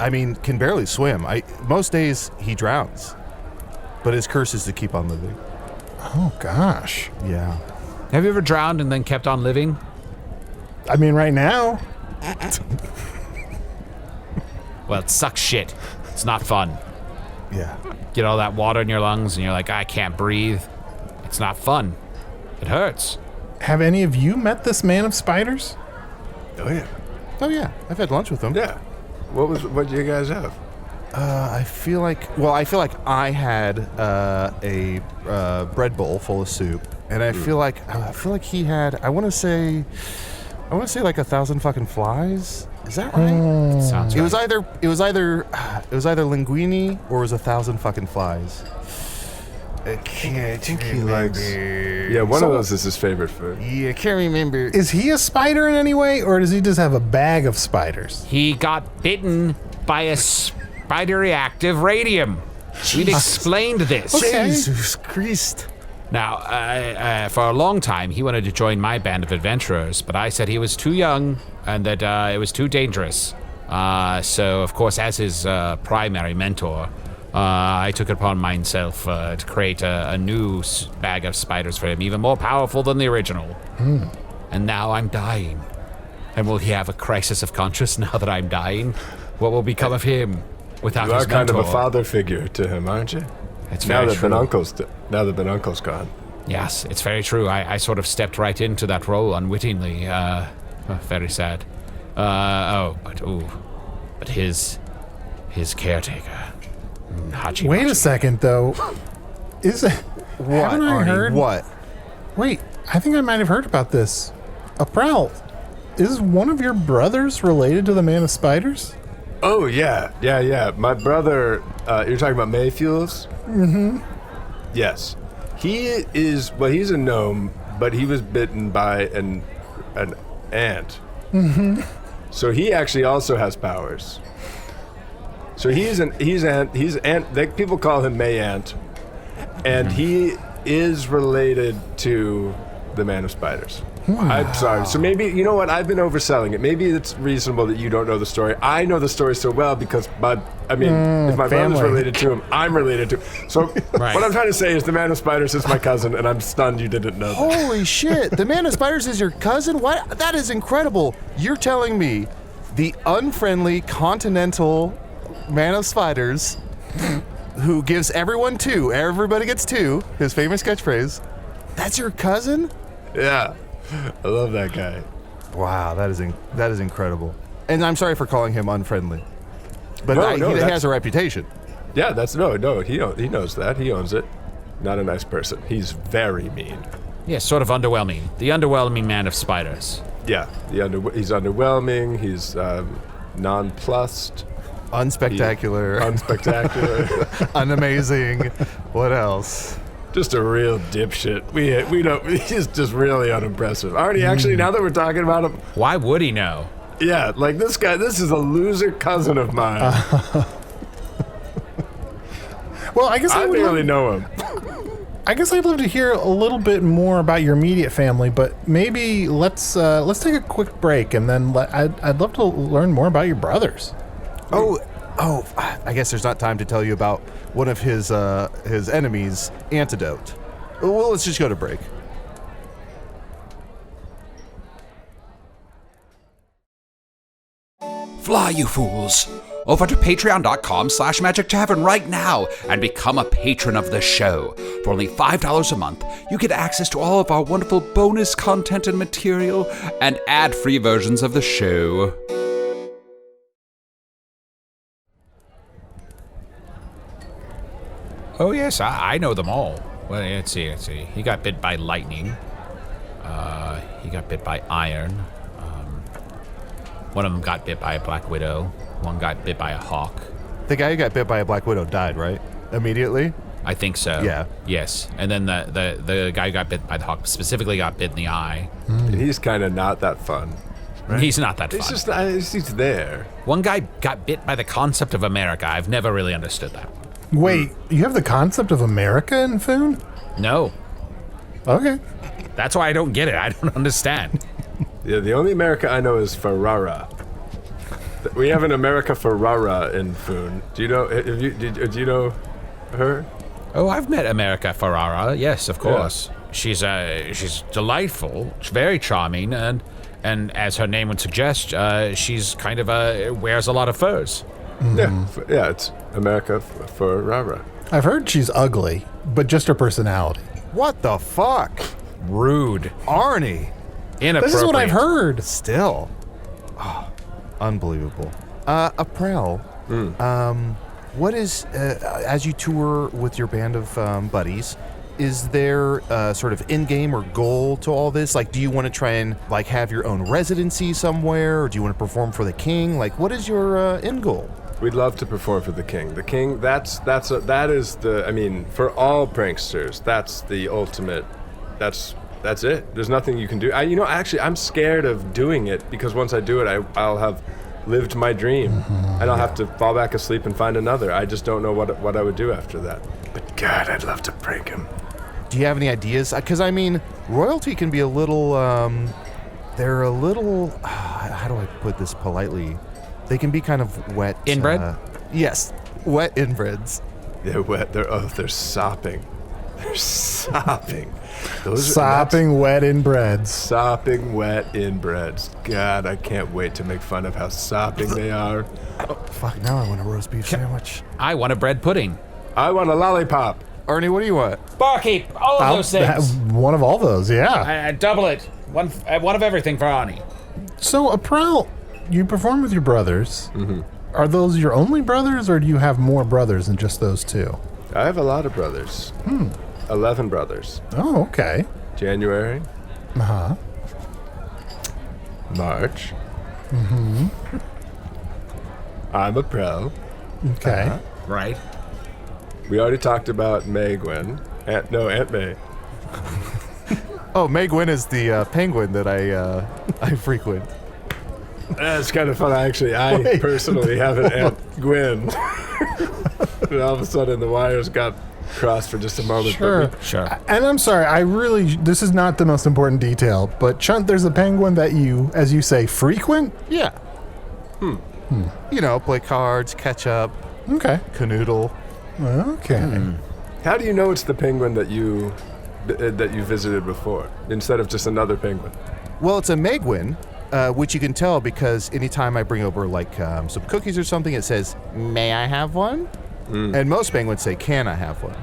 can barely swim. Most days he drowns, but his curse is to keep on living. Oh, gosh. Yeah. Have you ever drowned and then kept on living? I mean, right now. Well, it sucks shit. It's not fun. Yeah. Get all that water in your lungs and you're like, I can't breathe. It's not fun. It hurts. Have any of you met this Man of Spiders? Oh yeah. Oh yeah, I've had lunch with him. Yeah. What did you guys have? I feel like I had a bread bowl full of soup, and I feel like he had. I want to say like 1,000 fucking flies. Is that right? Sounds It right. was either linguine or it was 1,000 fucking flies. I think he likes. Yeah, one of those is his favorite food. Yeah, I can't remember. Is he a spider in any way, or does he just have a bag of spiders? He got bitten by a spidery active radium. We've explained this. Okay. Jesus Christ. Now, for a long time, he wanted to join my band of adventurers, but I said he was too young and that it was too dangerous. So, of course, as his primary mentor, I took it upon myself to create a new bag of spiders for him, even more powerful than the original. And now I'm dying. And will he have a crisis of conscience now that I'm dying? What will become of him without You are his kind mentor? of a father figure to him, aren't you? It's Now very that true. Ben Uncle's gone. Yes, it's very true. I sort of stepped right into that role unwittingly. Very sad. But his caretaker, Hachi. Wait a second, though. Is it? What, Haven't I Arnie? heard? What? Wait, I think I might have heard about this. Aprel, is one of your brothers related to the Man of Spiders? Oh, yeah. My brother, you're talking about Mayfuels? Mm-hmm. Yes. He's a gnome, but he was bitten by an ant. Mm-hmm. So he actually also has powers. So he's ant. People call him May Ant, and he is related to the Man of Spiders. I'm sorry. So maybe, you know what? I've been overselling it. Maybe it's reasonable that you don't know the story. I know the story so well because if my brother's related to him, I'm related to him. So what I'm trying to say is the Man of Spiders is my cousin, and I'm stunned you didn't know that. Holy shit. The Man of Spiders is your cousin? What? That is incredible. You're telling me the unfriendly continental Man of Spiders who gives everyone 2, everybody gets 2, his famous catchphrase, that's your cousin? Yeah. I love that guy. Wow, that is incredible. And I'm sorry for calling him unfriendly, but he has a reputation. Yeah, he knows that. He owns it. Not a nice person. He's very mean. Yeah, sort of underwhelming. The underwhelming Man of Spiders. Yeah, he's underwhelming. He's nonplussed. Unspectacular. Unamazing. What else? Just a real dipshit. We don't. He's just really unimpressive. Arnie, actually, now that we're talking about him, why would he know? Yeah, like this guy. This is a loser cousin of mine. Well, I guess I barely know him. I guess I'd love to hear a little bit more about your immediate family, but maybe let's take a quick break, and then I'd love to learn more about your brothers. Oh, I guess there's not time to tell you about one of his enemies, Antidote. Well, let's just go to break. Fly, you fools! Over to patreon.com/Magic Tavern right now and become a patron of the show. For only $5 a month, you get access to all of our wonderful bonus content and material and ad-free versions of the show. Oh, yes, I know them all. Well, let's see. He got bit by lightning. He got bit by iron. One of them got bit by a black widow. One got bit by a hawk. The guy who got bit by a black widow died, right? Immediately? I think so. Yeah. Yes. And then the guy who got bit by the hawk specifically got bit in the eye. He's kind of not that fun. Right? He's not that fun. He's there. One guy got bit by the concept of America. I've never really understood that. Wait, you have the concept of America in Foon? No. Okay. That's why I don't get it. I don't understand. Yeah, the only America I know is Ferrara. We have an America Ferrara in Foon. Do you know? Do you know her? Oh, I've met America Ferrara. Yes, of course. Yeah. She's delightful. She's very charming, and as her name would suggest, she's kind of wears a lot of furs. Mm-hmm. Yeah, it's America Ferrara. I've heard she's ugly, but just her personality. What the fuck? Rude. Arnie. Inappropriate. This is what I've heard. Still. Oh, unbelievable. Aprel, what is, as you tour with your band of buddies, is there sort of in-game or goal to all this? Like, do you want to try and like have your own residency somewhere, or do you want to perform for the king? Like, what is your end goal? We'd love to perform for the king. The king, that is the, I mean, for all pranksters, that's the ultimate, that's it. There's nothing you can do. Actually, I'm scared of doing it because once I do it, I'll have lived my dream, and I'll have to fall back asleep and find another. I just don't know what I would do after that. But God, I'd love to prank him. Do you have any ideas? Because, I mean, royalty can be a little, they're a little, how do I put this politely? They can be kind of wet. Inbred? Yes, wet inbreds. They're wet. They're sopping. They're sopping. Sopping wet inbreds. Sopping wet inbreds. God, I can't wait to make fun of how sopping they are. Oh, fuck, now I want a roast beef sandwich. I want a bread pudding. I want a lollipop. Arnie, what do you want? Barkeep, all of those things. One of all those, yeah. I double it. One of everything for Arnie. So, April, you perform with your brothers. Mm-hmm. Are those your only brothers, or do you have more brothers than just those two? I have a lot of brothers. 11 brothers. Oh, okay. January. Uh-huh. March. I'm April. Okay. Right. We already talked about May Gwen. Aunt May. Oh, May Gwen is the penguin that I frequent. That's kind of fun, actually. I personally have an Aunt Gwen. And all of a sudden, the wires got crossed for just a moment. Sure. Sure. And I'm sorry, this is not the most important detail, but Chunt, there's a penguin that you, as you say, frequent? Yeah. You know, play cards, catch up, Okay. canoodle. Okay. How do you know it's the penguin that you visited before instead of just another penguin? Well, it's a megwin, which you can tell because anytime I bring over like some cookies or something, it says, "May I have one?" And most penguins say, "Can I have one?"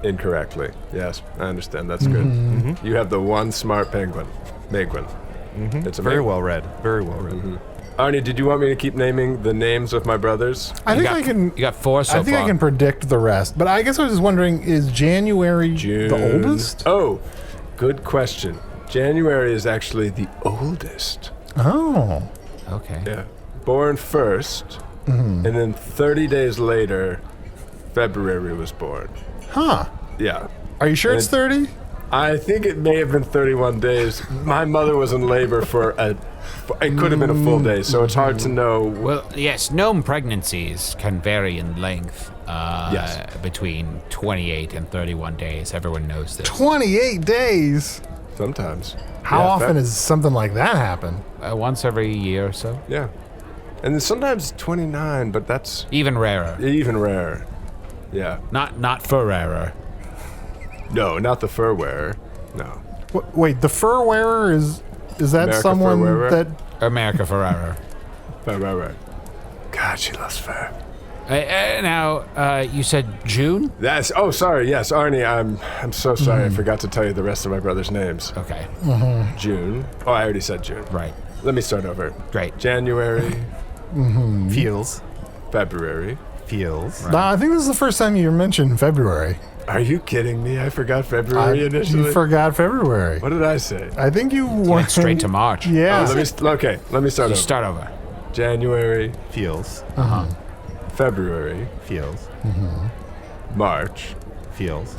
Incorrectly. Yes, I understand. That's good. You have the one smart penguin, Megwin. It's a Very Megwin. well read. Very well read. Arnie, did you want me to keep naming the names of my brothers? I think I can. You got 4 so I think far. I can predict the rest, but I guess I was just wondering: is January June. the oldest? Oh, good question. January is actually the oldest. Oh, Okay. Yeah. Born first, and then 30 days later, February was born. huh? Yeah. Are you sure it's And- 30? I think it may have been 31 days. My mother was in labor it could have been a full day, so it's hard to know. Well, yes, gnome pregnancies can vary in length Yes. between 28 and 31 days. Everyone knows this. 28 days. Sometimes. How Yeah, often does something like that happen? Once every year or so. Yeah. And then sometimes 29, but that's Even rarer. even rarer. Yeah. Not for rarer. No, not the fur wearer. No. Wait, the fur wearer is that America someone fur wearer? that? America for rarer. Fur wearer. God, she loves fur. Now, you said June? Oh, sorry. Yes, Arnie, I'm so sorry. I forgot to tell you the rest of my brother's names. Okay. June. Oh, I already said June. Right. Let me start over. Great. January, Feels. February. Feels. Nah, I think this is the first time you mentioned February. Are you kidding me? I forgot February initially. You forgot February. What did I say? I think you Went went straight to March. Yeah. Let me start You over. start over. January, Feels. February, Feels. March. Feels.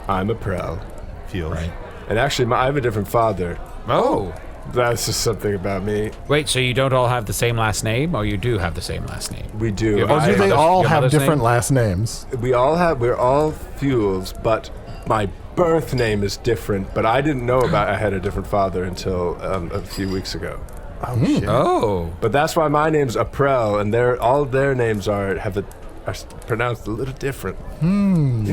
I'm Aprel. Feels. Right. And actually, I have a different father. Oh. That's just something about me. Wait, so you don't all have the same last name, or you do have the same last name? We do. Your Or do they mother's- all your have mother's different name? last names? We're all Füls, but my birth name is different. But I didn't know I had a different father until a few weeks ago. Oh, shit. Oh. But that's why my name's Aprel, and all their names are pronounced a little different. You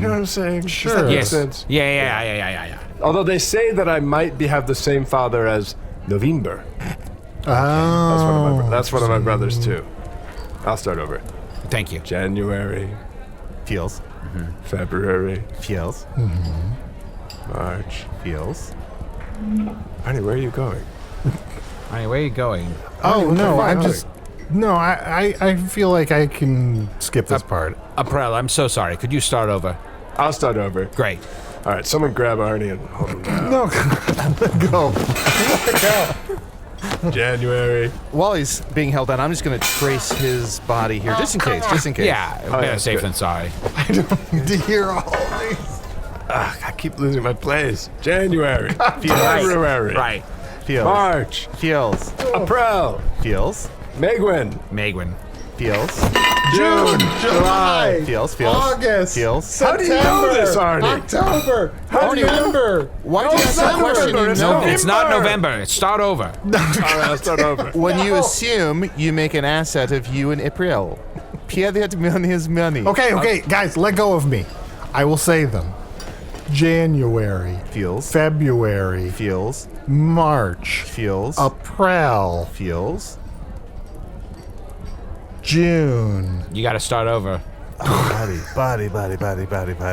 know what I'm saying? Sure. Does that make Yes. sense? Yeah. Although they say that I might have the same father as November. Oh. That's one of my brothers too. I'll start over. Thank you. January, Feels. February, Feels. March. Feels. Honey, where are you going? Arnie, where are you going? Oh no, fuck? I'm just. No, I feel like I can skip this part. April, I'm so sorry. Could you start over? I'll start over. Great. All right, someone grab Arnie and hold him down. No, go. January. While he's being held down, I'm just going to trace his body here, just in case. Just in case. Yeah, better yeah, safe good. than sorry. I don't need to hear all these. I keep losing my place. January. February. Right. Feels. March. Feels. April. Feels. Megwin. Megwin. Feels. June, July, Feels. Feels. August, Feels. How do you know this, September, Arnie? October, How do you- November. Why do you ask that question? November, You it's know? November. It's not November. Start over. All right, I'll start over. When you assume, you make an ass out of you and April. Piedad money is money. Okay, guys, let go of me. I will say them. January, Feels. February, Feels. March, Feels. April, Feels. June. You got to start over. Body.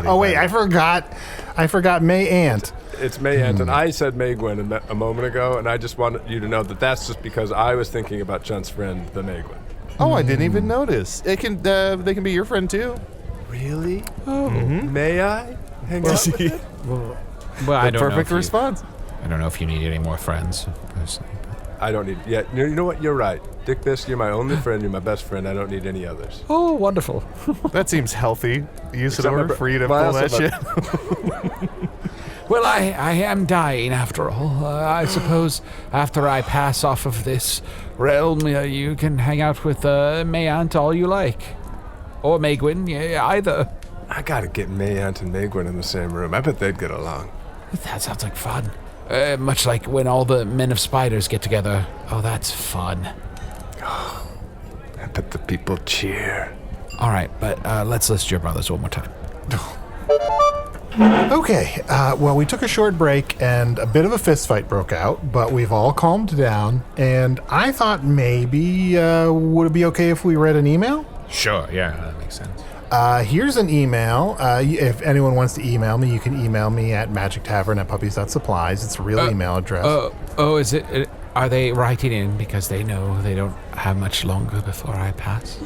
Oh wait, I forgot May Ant. It's May Ant, and I said Megwin a moment ago, and I just wanted you to know that that's just because I was thinking about Chunt's friend, the Megwin. Oh, I didn't even notice. They can be your friend too. Really? Oh. May I hang out with him? Well, I don't know. Perfect if response. I don't know if you need any more friends. Personally. I don't need. Yeah, you know what? You're right. Dick Bisque, you're my only friend. You're my best friend. I don't need any others. Oh, wonderful. That seems healthy. Usidore, my- for you to my pull that also- shit. Well, I am dying after all. I suppose after I pass off of this realm, you can hang out with Mayant all you like. Or Megwin, yeah, either. I gotta get Mayant and Megwin in the same room. I bet they'd get along. That sounds like fun. Much like when all the men of spiders get together. Oh, that's fun. I bet the people cheer. All right, but let's list your brothers one more time. Okay, well, we took a short break and a bit of a fist fight broke out, but we've all calmed down, and I thought maybe, would it be okay if we read an email? Sure, yeah, that makes sense. Here's an email. If anyone wants to email me, you can email me at magictavern@puppies.supplies. It's a real email address. Is it? Are they writing in because they know they don't have much longer before I pass?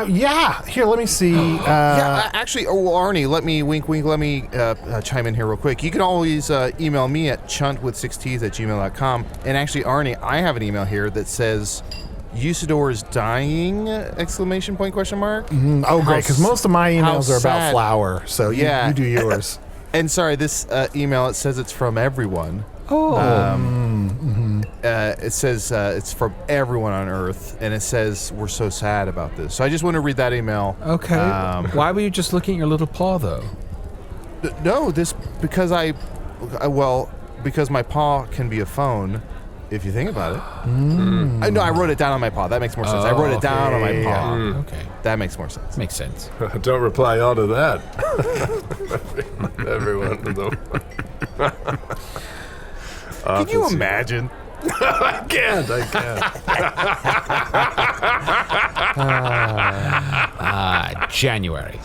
Yeah. Here, let me see. Actually, Arnie, let me wink. Let me chime in here real quick. You can always email me at chuntwith6ts@gmail.com. And actually, Arnie, I have an email here that says Usidore is dying! ! Oh, great, because most of my emails are about flour, so you do yours. And sorry, this email, it says it's from everyone. It says it's from everyone on Earth, and it says we're so sad about this. So I just want to read that email. Okay. Why were you just looking at your little paw, though? No, because because my paw can be a phone, if you think about it. No, I wrote it down on my paw. That makes more sense. I wrote it down on my paw. Okay. That makes more sense. Makes sense. Don't reply all to that. Everyone. Can you imagine? I can't. January.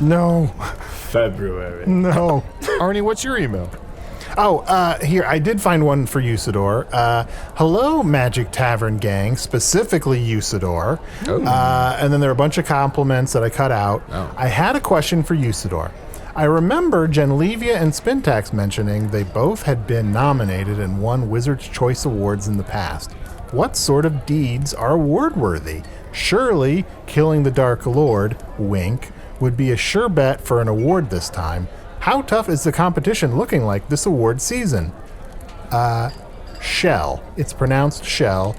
No. February. No. Arnie, what's your email? Here, I did find one for Usidore. Hello, Magic Tavern gang, specifically Usidore. And then there are a bunch of compliments that I cut out. I had a question for Usidore. I remember Genlevia and Spintax mentioning they both had been nominated and won Wizard's Choice Awards in the past. What sort of deeds are award-worthy? Surely, killing the Dark Lord, wink, would be a sure bet for an award this time. How tough is the competition looking like this award season? Shell. It's pronounced Shell.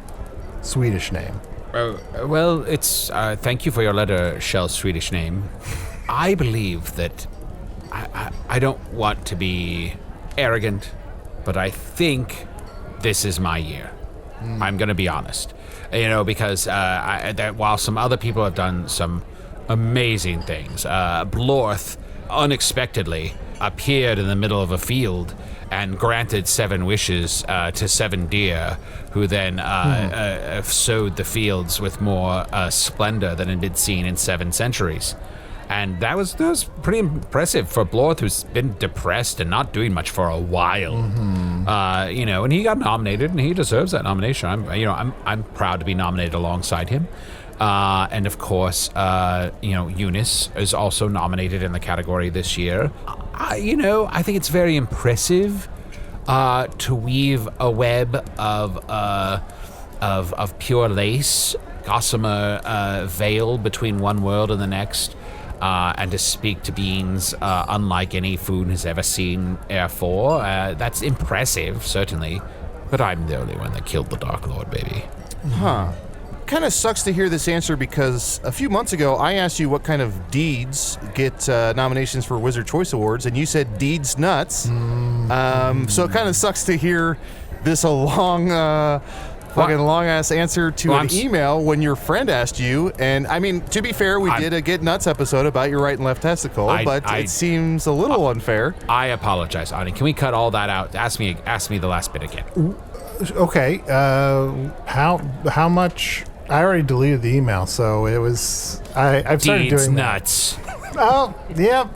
Swedish name. Well, it's... thank you for your letter, Shell's Swedish name. I believe that... I don't want to be arrogant, but I think this is my year. I'm going to be honest. Because while some other people have done some amazing things, Blorth unexpectedly appeared in the middle of a field and granted 7 wishes to 7 deer, who then sowed the fields with more splendor than had been seen in 7 centuries. And that was pretty impressive for Blorth, who's been depressed and not doing much for a while. And he got nominated, and he deserves that nomination. I'm proud to be nominated alongside him. And of course, Eunice is also nominated in the category this year. I think it's very impressive to weave a web of pure lace, gossamer veil between one world and the next. And to speak to beings unlike any Foon has ever seen before. That's impressive, certainly. But I'm the only one that killed the Dark Lord, baby. Kind of sucks to hear this answer because a few months ago I asked you what kind of deeds get nominations for Wizard Choice Awards, and you said deeds nuts. So it kind of sucks to hear this fucking long-ass answer to an email when your friend asked you. And, I mean, to be fair, we did a Get Nuts episode about your right and left testicle, but it seems a little unfair. I apologize, Arnie. Can we cut all that out? Ask me the last bit again. Okay. How much... I already deleted the email, so it was... I've started Deeds doing nuts. that. Oh, yep.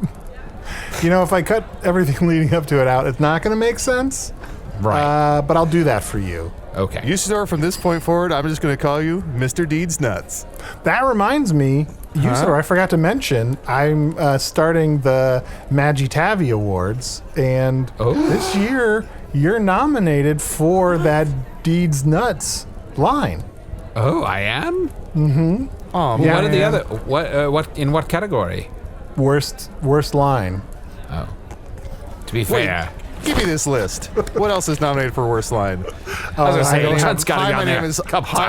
If I cut everything leading up to it out, it's not going to make sense. Right. But I'll do that for you. Okay. Usidore, from this point forward, I'm just going to call you Mr. Deeds Nuts. That reminds me, Usidore, I forgot to mention, I'm starting the Magitavi Awards, and this year you're nominated for that Deeds Nuts line. Oh, I am? Mm-hmm. Oh, yeah, what are the other? What in what category? Worst line. Oh. To be fair, Give me this list. What else is nominated for worst line? I was going to say, Chunt's got to Hi, be on my there. name is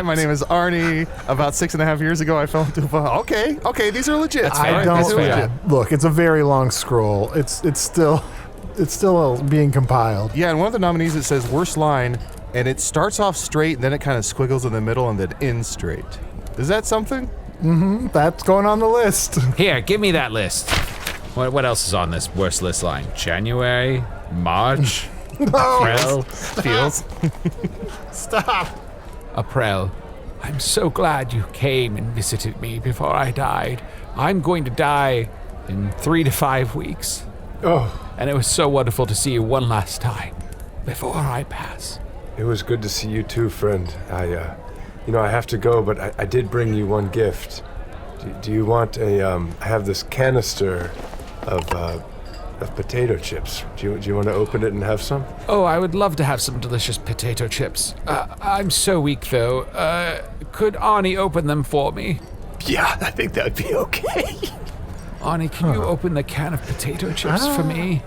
my name is Arnie. About 6.5 years ago, I fell into a... Okay, these are legit. That's fair. I That's don't. fair. Look, it's a very long scroll. It's still being compiled. Yeah, and one of the nominees, it says worst line, and it starts off straight, and then it kind of squiggles in the middle, and then ends straight. Is that something? That's going on the list. Here, give me that list. What else is on this worst list line? January? March? April? Feels. Stop. April, I'm so glad you came and visited me before I died. I'm going to die in 3 to 5 weeks. Oh, And it was so wonderful to see you one last time before I pass. it was good to see you too, friend. I have to go, but I did bring you one gift. Do you want I have this canister of potato chips. Do you want to open it and have some? Oh, I would love to have some delicious potato chips. I'm so weak, though. Could Arnie open them for me? Yeah, I think that'd be okay. Arnie, can you open the can of potato chips for me?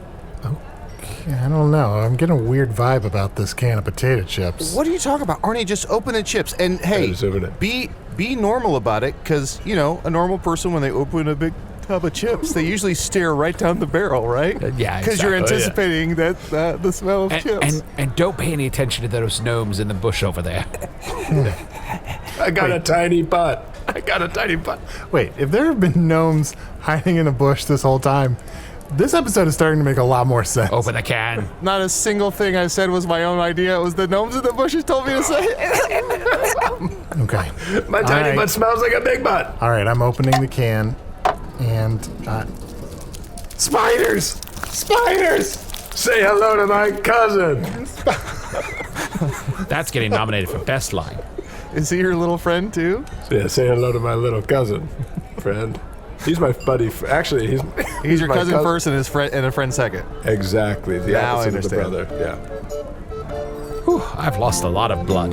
I don't know. I'm getting a weird vibe about this can of potato chips. What are you talking about? Arnie, just open the chips. And hey, just open it. be normal about it, because, a normal person, when they open a big tub of chips, they usually stare right down the barrel, right? Yeah, Because you're exactly. anticipating that the smell of chips. And don't pay any attention to those gnomes in the bush over there. I got a tiny pot. Wait, if there have been gnomes hiding in a bush this whole time, this episode is starting to make a lot more sense. Open the can. Not a single thing I said was my own idea. It was the gnomes in the bushes told me to say. Okay. My tiny right. butt smells like a big butt. All right, I'm opening the can, and spiders! Say hello to my cousin. That's getting nominated for best line. Is he your little friend too? Yeah, say hello to my little cousin, friend. He's my buddy. Actually, He's your my cousin first and his friend and a friend second. Exactly. The Now I opposite of the understand. brother. Yeah. Whew, I've lost a lot of blood.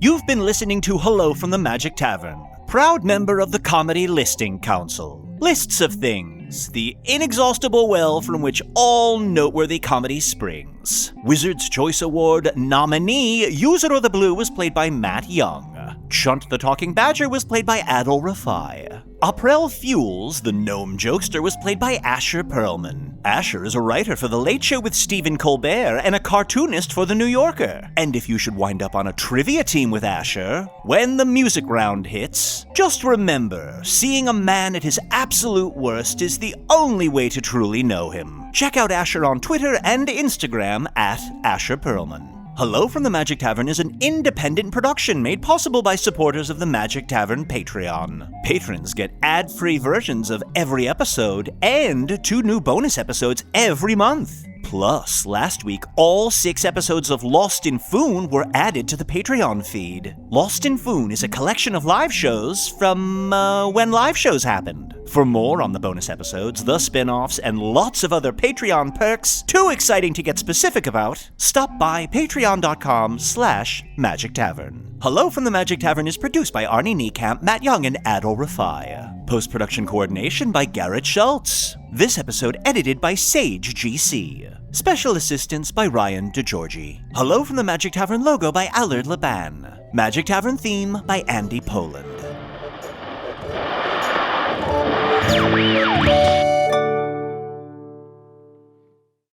You've been listening to Hello from the Magic Tavern, proud member of the Comedy Listing Council. Lists of things, the inexhaustible well from which all noteworthy comedy springs. Wizard's Choice Award nominee Usidore the Blue was played by Matt Young. Chunt the Talking Badger was played by Adal Rifai. Aprel Füls, the gnome jokester, was played by Asher Perlman. Asher is a writer for The Late Show with Stephen Colbert and a cartoonist for The New Yorker. And if you should wind up on a trivia team with Asher, when the music round hits, just remember, seeing a man at his absolute worst is the only way to truly know him. Check out Asher on Twitter and Instagram at Asher Perlman. Hello from the Magic Tavern is an independent production made possible by supporters of the Magic Tavern Patreon. Patrons get ad-free versions of every episode and 2 new bonus episodes every month. Plus, last week, all 6 episodes of Lost in Foon were added to the Patreon feed. Lost in Foon is a collection of live shows from, when live shows happened. For more on the bonus episodes, the spin-offs, and lots of other Patreon perks, too exciting to get specific about, stop by patreon.com/Magic Tavern. Hello from the Magic Tavern is produced by Arnie Niekamp, Matt Young, and Adal Rifai. Post-production coordination by Garrett Schultz. This episode edited by Sage GC. Special assistance by Ryan DiGiorgi. Hello from the Magic Tavern logo by Allard Laban. Magic Tavern theme by Andy Poland.